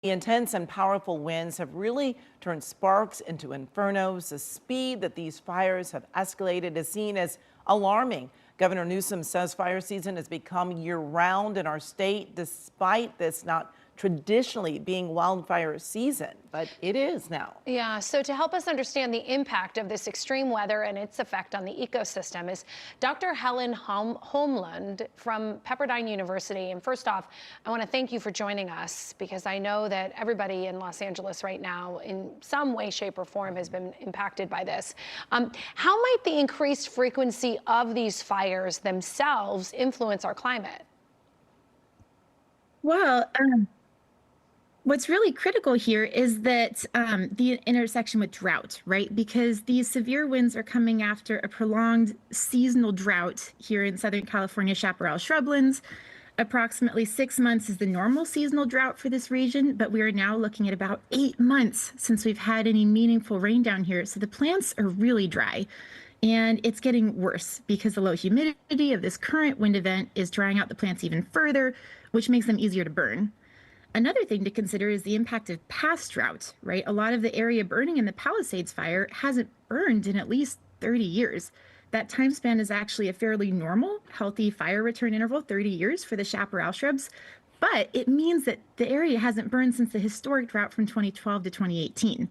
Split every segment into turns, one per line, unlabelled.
The intense and powerful winds have really turned sparks into infernos. The speed that these fires have escalated is seen as alarming. Governor Newsom says fire season has become year-round in our state, despite this not traditionally being wildfire season, but it is now.
Yeah, so to help us understand the impact of this extreme weather and its effect on the ecosystem is Dr. Helen Holmlund from Pepperdine University. And first off, I want to thank you for joining us, because I know that everybody in Los Angeles right now in some way, shape, or form has been impacted by this. How might the increased frequency of these fires themselves influence our climate?
Well, what's really critical here is that the intersection with drought, right? Because these severe winds are coming after a prolonged seasonal drought here in Southern California chaparral shrublands. Approximately 6 months is the normal seasonal drought for this region, but we are now looking at about 8 months since we've had any meaningful rain down here. So the plants are really dry. And it's getting worse because the low humidity of this current wind event is drying out the plants even further, which makes them easier to burn. Another thing to consider is the impact of past drought, right? A lot of the area burning in the Palisades fire hasn't burned in at least 30 years. That time span is actually a fairly normal, healthy fire return interval, 30 years for the chaparral shrubs, but it means that the area hasn't burned since the historic drought from 2012 to 2018.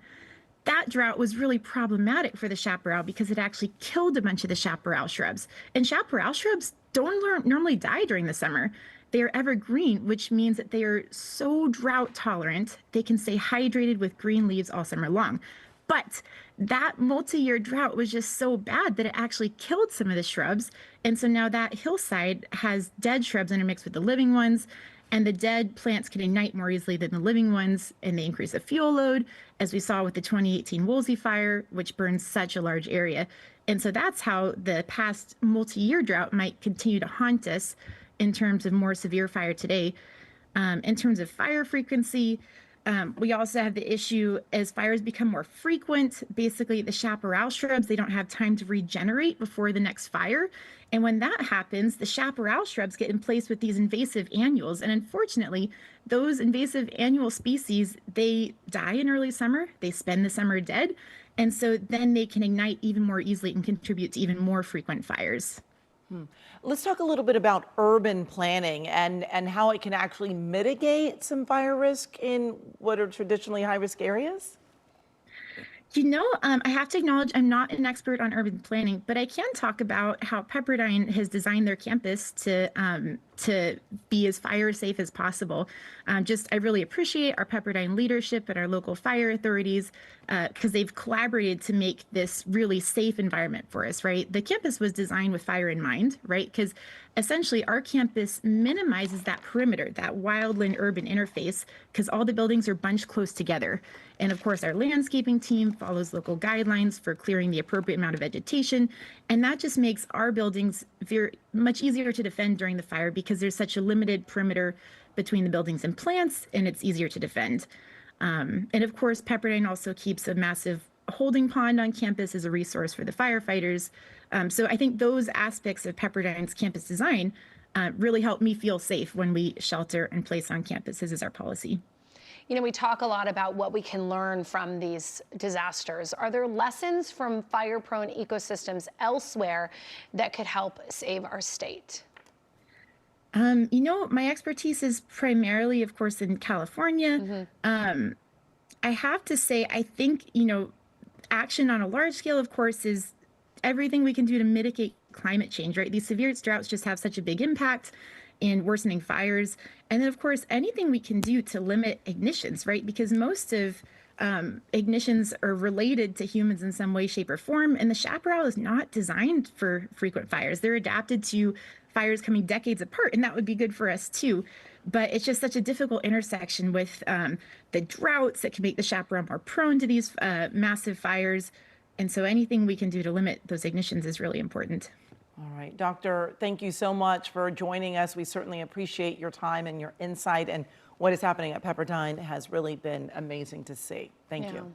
That drought was really problematic for the chaparral because it actually killed a bunch of the chaparral shrubs. And chaparral shrubs don't normally die during the summer. They are evergreen, which means that they are so drought tolerant, they can stay hydrated with green leaves all summer long. But that multi-year drought was just so bad that it actually killed some of the shrubs. And so now that hillside has dead shrubs intermixed with the living ones, and the dead plants can ignite more easily than the living ones, and they increase the fuel load, as we saw with the 2018 Woolsey fire, which burns such a large area. And so that's how the past multi-year drought might continue to haunt us in terms of more severe fire today. In terms of fire frequency, we also have the issue as fires become more frequent. Basically, the chaparral shrubs, they don't have time to regenerate before the next fire. And when that happens, the chaparral shrubs get in place with these invasive annuals. And unfortunately, those invasive annual species, they die in early summer. They spend the summer dead. And so then they can ignite even more easily and contribute to even more frequent fires.
Let's talk a little bit about urban planning and how it can actually mitigate some fire risk in what are traditionally high-risk areas.
I have to acknowledge I'm not an expert on urban planning, but I can talk about how Pepperdine has designed their campus to be as fire safe as possible. I really appreciate our Pepperdine leadership and our local fire authorities because they've collaborated to make this really safe environment for us, right? The campus was designed with fire in mind, right? Because essentially our campus minimizes that perimeter, that wildland urban interface, because all the buildings are bunched close together. And of course, our landscaping team follows local guidelines for clearing the appropriate amount of vegetation. And that just makes our buildings very much easier to defend during the fire because there's such a limited perimeter between the buildings and plants, and it's easier to defend. And of course, Pepperdine also keeps a massive holding pond on campus as a resource for the firefighters. So I think those aspects of Pepperdine's campus design really help me feel safe when we shelter and place on campus. This is our policy.
You know, we talk a lot about what we can learn from these disasters. Are there lessons from fire-prone ecosystems elsewhere that could help save our state?
My expertise is primarily, of course, in California. I have to say, I think, action on a large scale, of course, is everything we can do to mitigate climate change, right? These severe droughts just have such a big impact in worsening fires. And then, of course, anything we can do to limit ignitions, right? Because most of ignitions are related to humans in some way, shape, or form. And the chaparral is not designed for frequent fires. They're adapted to fires coming decades apart, and that would be good for us too. But it's just such a difficult intersection with the droughts that can make the chaparral more prone to these massive fires. And so anything we can do to limit those ignitions is really important.
All right, Doctor, thank you so much for joining us. We certainly appreciate your time and your insight, and what is happening at Pepperdine has really been amazing to see. Thank you.